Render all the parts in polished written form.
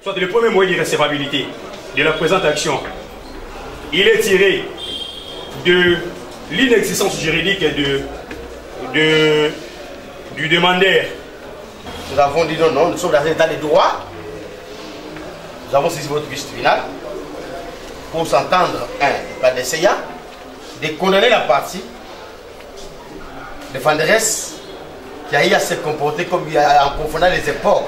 Soit le premier moyen d'irrecevabilité de la présente action, il est tiré de l'inexistence juridique du demandeur. Nous avons dit non, nous sommes dans un état de droit. Nous avons saisi votre justice finale pour s'entendre, par des CA, de condamner la partie défenderesse qui a eu à se comporter comme en confondant les époques.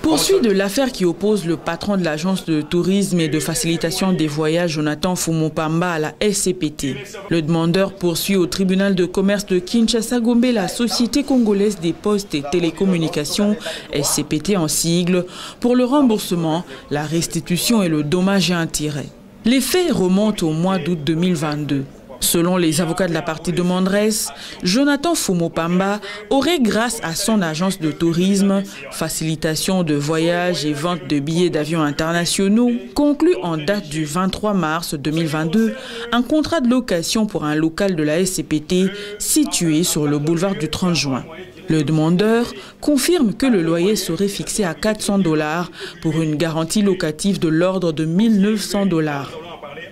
Poursuite de l'affaire qui oppose le patron de l'agence de tourisme et de facilitation des voyages, Jonathan Fumopamba, à la SCPT. Le demandeur poursuit au tribunal de commerce de Kinshasa-Gombe la Société congolaise des postes et télécommunications, SCPT en sigle, pour le remboursement, la restitution et le dommage et intérêt. Les faits remontent au mois d'août 2022. Selon les avocats de la partie demanderesse, Jonathan Fumopamba aurait, grâce à son agence de tourisme, facilitation de voyages et vente de billets d'avion internationaux, conclu en date du 23 mars 2022 un contrat de location pour un local de la SCPT situé sur le boulevard du 30 juin. Le demandeur confirme que le loyer serait fixé à $400 pour une garantie locative de l'ordre de $1900.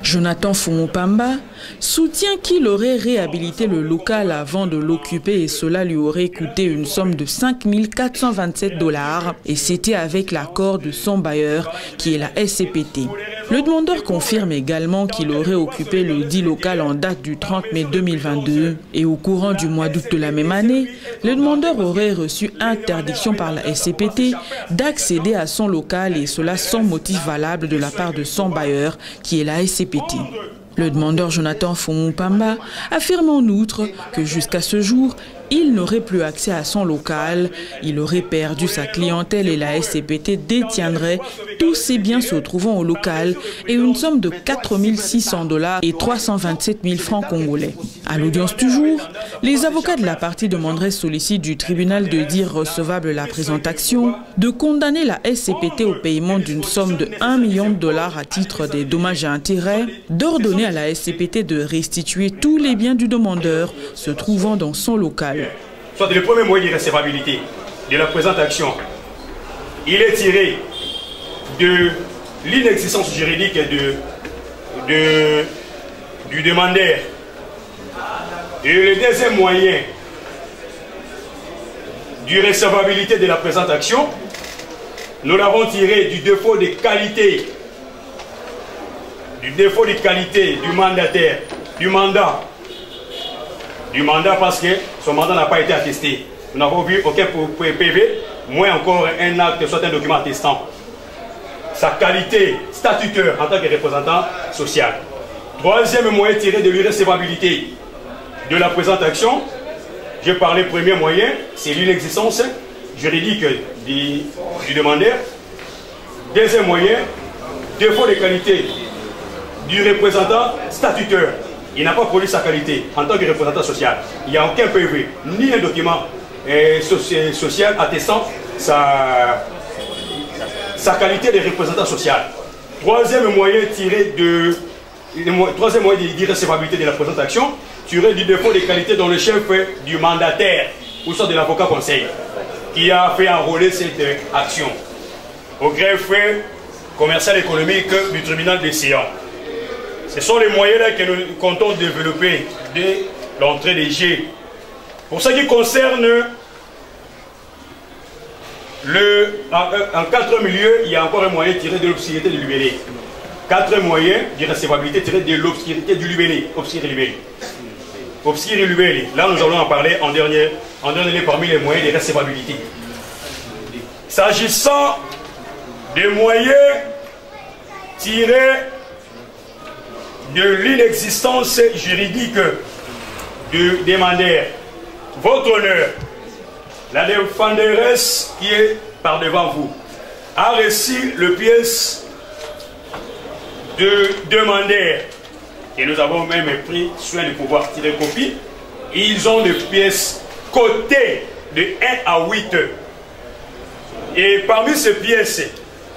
Jonathan Fumopamba soutient qu'il aurait réhabilité le local avant de l'occuper et cela lui aurait coûté une somme de $5427 et c'était avec l'accord de son bailleur qui est la SCPT. Le demandeur confirme également qu'il aurait occupé le dit local en date du 30 mai 2022 et au courant du mois d'août de la même année, le demandeur aurait reçu interdiction par la SCPT d'accéder à son local et cela sans motif valable de la part de son bailleur qui est la SCPT. Le demandeur Jonathan Fumopamba affirme en outre que jusqu'à ce jour, il n'aurait plus accès à son local, il aurait perdu sa clientèle et la SCPT détiendrait tous ses biens se trouvant au local et une somme de $4600 et 327 000 francs congolais. À l'audience du jour, les avocats de la partie demanderesse sollicitent du tribunal de dire recevable la présente action, de condamner la SCPT au paiement d'une somme de $1 million à titre des dommages et intérêts, d'ordonner à la SCPT de restituer tous les biens du demandeur se trouvant dans son local. Soit le premier moyen d'irrecevabilité de la présente action, il est tiré de l'inexistence juridique du demandeur. Et le deuxième moyen d'irrecevabilité de la présente action, nous l'avons tiré du défaut de qualité, du mandataire, du mandat parce que son mandat n'a pas été attesté. Nous n'avons vu aucun PV, moins encore un acte, soit un document attestant sa qualité statutaire en tant que représentant social. Troisième moyen tiré de l'irrecevabilité de la présente action, j'ai parlé premier moyen, c'est l'inexistence juridique du demandeur. Deuxième moyen, défaut de qualité du représentant statutaire. Il n'a pas produit sa qualité en tant que représentant social. Il n'y a aucun PV, ni un document social attestant sa qualité de représentant social. Troisième moyen d'irrecevabilité de la présente action, tiré du défaut de qualité dans le chef du mandataire ou soit de l'avocat conseil qui a fait enrôler cette action au greffe commercial économique du tribunal de Sion. Ce sont les moyens là que nous comptons développer dès l'entrée des G. Pour ce qui concerne en 4 milieux, il y a encore un moyen tiré de l'obscurité du libellé. 4 moyens d'irrecevabilité tirés de l'obscurité du libellé. Obscur et libellé. Là, nous allons en parler en dernier parmi les moyens de recevabilité. S'agissant des moyens tirés de l'inexistence juridique du demandeur, votre honneur, la défenderesse qui est par devant vous a reçu le pièce de demandeur et nous avons même pris soin de pouvoir tirer copie. Ils ont des pièces cotées de 1 à 8. Et parmi ces pièces,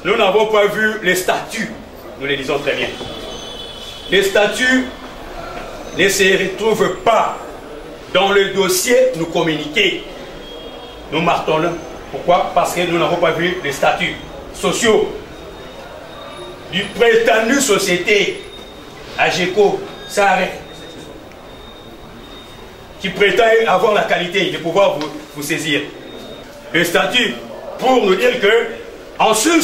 nous n'avons pas vu les statuts. Nous les disons très bien. Les statuts ne se retrouvent pas dans le dossier nous communiqué. Nous martelons. Pourquoi? Parce que nous n'avons pas vu les statuts sociaux. du prétendu société AGECO, Saré, qui prétend avoir la qualité de pouvoir vous saisir. Le statut pour nous dire que, en sus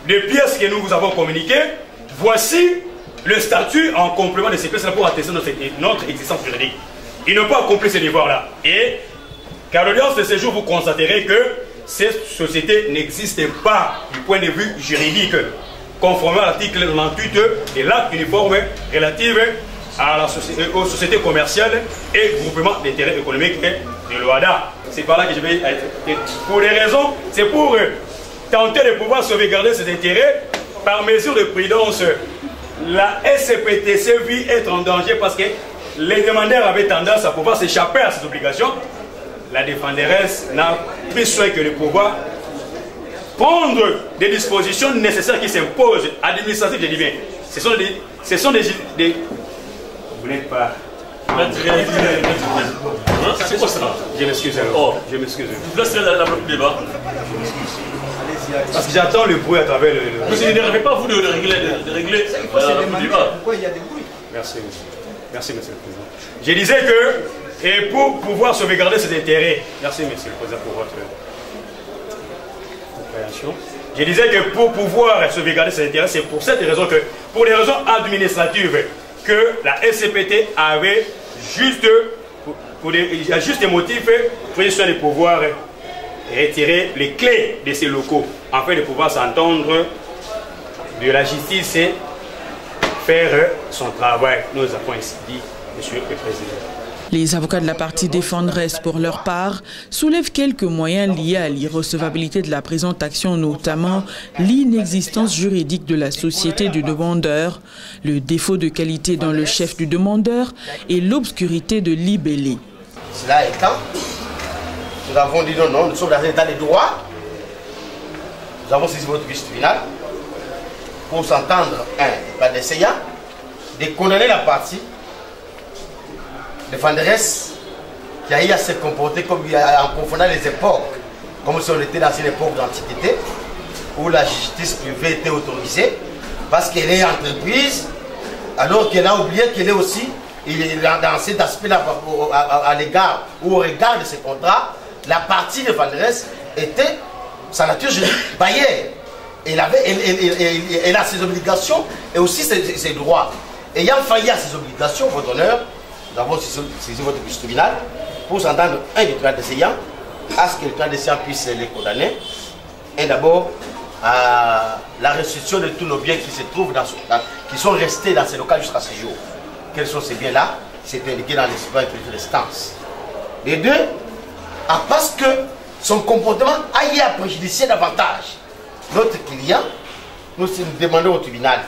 des pièces que nous vous avons communiquées, voici le statut en complément de ces pièces-là pour attester notre existence juridique. Il n'a pas accompli ce devoir-là. Et, car l'audience de ce jour, vous constaterez que cette société n'existe pas du point de vue juridique, conformément à l'article 98 de l'acte uniforme relatif à la société, aux sociétés commerciales et groupements d'intérêt économique de l'OADA. C'est par là que je vais... Pour des raisons, c'est pour tenter de pouvoir sauvegarder ses intérêts par mesure de prudence. La SCPTC vit être en danger parce que les demandeurs avaient tendance à pouvoir s'échapper à ces obligations. La défenderesse n'a plus soin que de pouvoir prendre des dispositions nécessaires qui s'imposent, administratives, je dis bien. Ce sont des... Vous n'êtes pas... C'est quoi ça? Je m'excuse. Je m'excuse. Laissez la débat. Parce que j'entends le bruit à travers le... Vous n'arrivez pas, vous, de régler pourquoi il y a des bruits. Merci, monsieur. Merci, monsieur le Président. Je disais que, et pour pouvoir sauvegarder ses intérêts, merci, monsieur le Président, pour votre compréhension. Je disais que pour pouvoir sauvegarder ses intérêts, c'est pour cette raison que, pour des raisons administratives, que la SCPT avait juste, pour des motifs, pris soin de pouvoir retirer les clés de ces locaux, afin de pouvoir s'entendre de la justice et faire son travail. Nous avons ainsi dit, monsieur le Président. Les avocats de la partie défenderesse, pour leur part, soulèvent quelques moyens liés à l'irrecevabilité de la présente action, notamment l'inexistence juridique de la société du demandeur, le défaut de qualité dans le chef du demandeur et l'obscurité de libellé. Cela étant, nous avons dit non, nous sommes dans un état de droit. Nous avons saisi votre justice finale pour s'entendre, par l'essayant, de condamner la partie défenderesse qui a eu à se comporter comme en confondant les époques, comme si on était dans une époque d'antiquité où la justice privée était autorisée parce qu'elle est entreprise, alors qu'elle a oublié qu'elle est aussi dans cet aspect-là à l'égard ou au regard de ces contrats. La partie défenderesse était sa nature juridique baillée. Elle a ses obligations et aussi ses droits. Ayant failli à ses obligations, votre honneur, nous avons saisi votre justice tribunal pour s'entendre du tribunal d'essayant à ce que le tribunal d'essayant puisse les condamner. Et d'abord, à la restitution de tous nos biens qui se trouvent qui sont restés dans ces locaux jusqu'à ce jour. Quels sont ces biens-là? C'est indiqué dans les citoyens qui les stances. Les deux, parce que son comportement a eu à préjudicier davantage notre client, nous demandons au tribunal,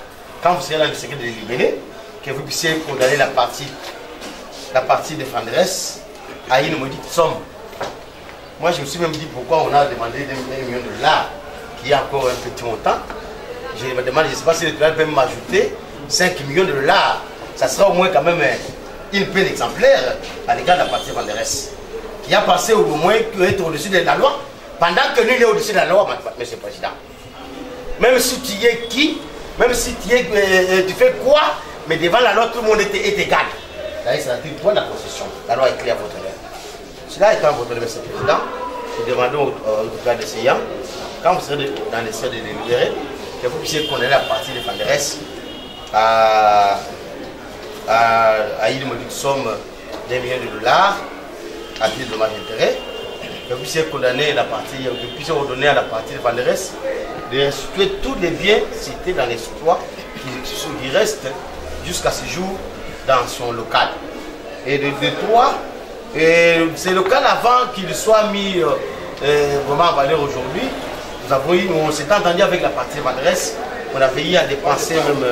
quand vous serez dans le secret de libérer, que vous puissiez condamner la partie défenderesse à une maudite somme. Moi, je me suis même dit pourquoi on a demandé 1 million de dollars, qui est encore un petit montant. Je me demande, je ne sais pas si le tribunal peut m'ajouter 5 millions de dollars. Ça sera au moins quand même une peine exemplaire à l'égard de la partie défenderesse, qui a passé au moins être au-dessus de la loi, pendant que nous, il est au-dessus de la loi, monsieur le Président. Même si tu es qui, même si tu fais quoi, mais devant la loi, tout le monde est égal. C'est l'article 3 de la Constitution. La loi est claire à votre honneur. Cela étant votre honneur, monsieur le Président, nous demandons au tribunal d'essayant, quand vous serez dans les salles de délibérer, que vous puissiez condamner la partie défenderesse à une modique somme d'1 million de dollars à titre de dommage d'intérêt, que vous puissiez condamner la partie, que vous puissiez ordonner à la partie défenderesse de restituer tous les biens cités dans l'histoire qui restent jusqu'à ce jour dans son local. Et de 3, ces locales avant qu'il soit mis vraiment en valeur aujourd'hui, on s'est entendu avec la partie défenderesse, on avait eu à dépenser même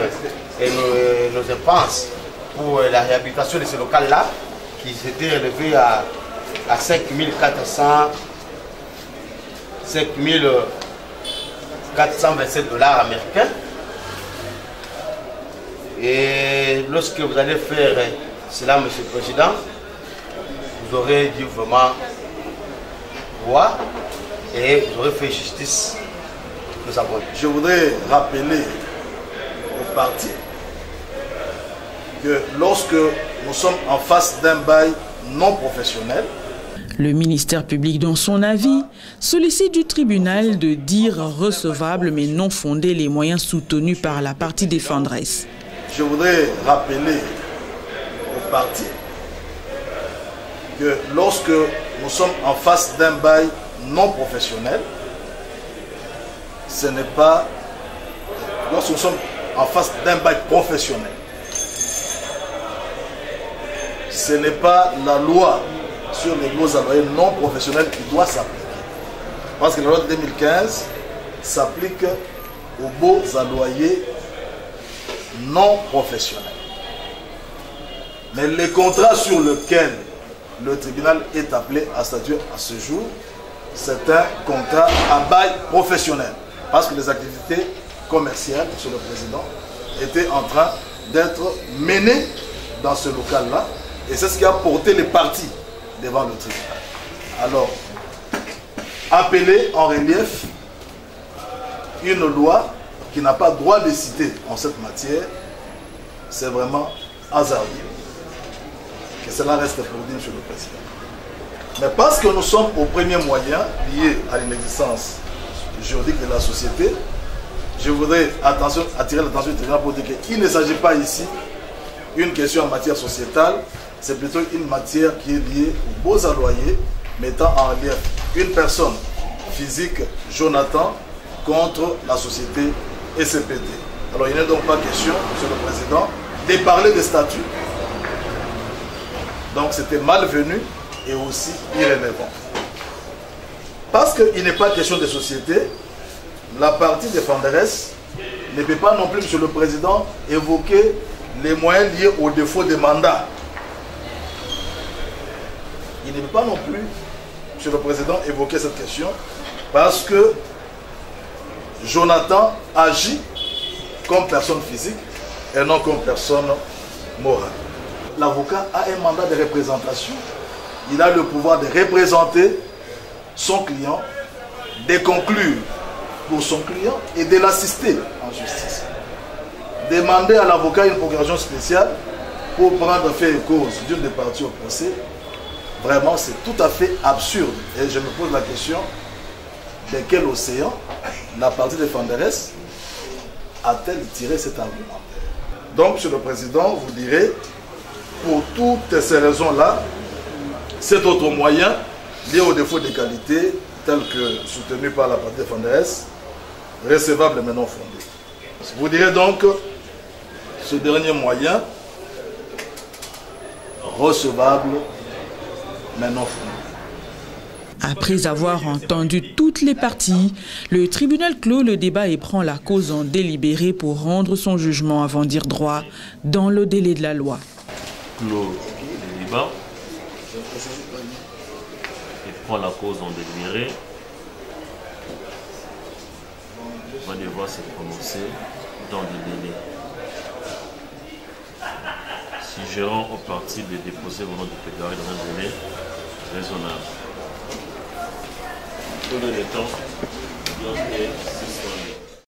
nos dépenses pour la réhabilitation de ce local-là, qui s'était relevé à 5 427 dollars américains. Et lorsque vous allez faire cela, monsieur le Président, vous aurez dit vraiment droit et vous aurez fait justice. Nous avons. Je voudrais rappeler parti que lorsque nous sommes en face d'un bail non professionnel, le ministère public, dans son avis, sollicite du tribunal de dire recevables mais non fondés les moyens soutenus par la partie défenderesse. Je voudrais rappeler au parti que lorsque nous sommes en face d'un bail non professionnel, ce n'est pas... Lorsque nous sommes en face d'un bail professionnel, ce n'est pas la loi sur les baux à loyer non professionnels qui doit s'appliquer. Parce que la loi de 2015 s'applique aux baux à loyer non professionnels. Mais les contrats sur lesquels le tribunal est appelé à statuer à ce jour, c'est un contrat à bail professionnel. Parce que les activités commerciales, Monsieur le Président, étaient en train d'être menées dans ce local-là. Et c'est ce qui a porté les parties devant le tribunal. Alors, appeler en relief une loi qui n'a pas droit de citer en cette matière, c'est vraiment hasardeux. Que cela reste pour dire, Monsieur le Président. Mais parce que nous sommes au premier moyen lié à l'inexistence juridique de la société, je voudrais attirer l'attention du tribunal pour dire qu'il ne s'agit pas ici d'une question en matière sociétale, c'est plutôt une matière qui est liée aux baux à loyer, mettant en relief une personne physique, Jonathan, contre la société SCPT. Alors il n'est donc pas question, Monsieur le Président, de parler des statuts. Donc c'était malvenu et aussi irrélévant. Parce qu'il n'est pas question de société, la partie défenderesse ne peut pas non plus, Monsieur le Président, évoquer les moyens liés au défaut de mandat. Il ne peut pas non plus, Monsieur le Président, évoquer cette question parce que Jonathan agit comme personne physique et non comme personne morale. L'avocat a un mandat de représentation. Il a le pouvoir de représenter son client, de conclure pour son client et de l'assister en justice. Demander à l'avocat une procuration spéciale pour prendre fait et cause d'une des parties au procès, vraiment c'est tout à fait absurde. Et je me pose la question, de quel océan la partie défenderesse a-t-elle tiré cet argument? Donc, Monsieur le Président, vous direz, pour toutes ces raisons-là, cet autre moyen, lié au défaut de qualité, tel que soutenu par la partie défenderesse, recevable mais non fondé. Vous direz donc, ce dernier moyen, recevable mais non fondé. Après avoir entendu toutes les parties, le tribunal clôt le débat et prend la cause en délibéré pour rendre son jugement avant dire droit dans le délai de la loi. Clôt le débat et prend la cause en délibéré. On va devoir se prononcer dans le délai. Suggérant aux parties de déposer au nom du plaidoirie dans un délai raisonnable. Tout le temps, donc,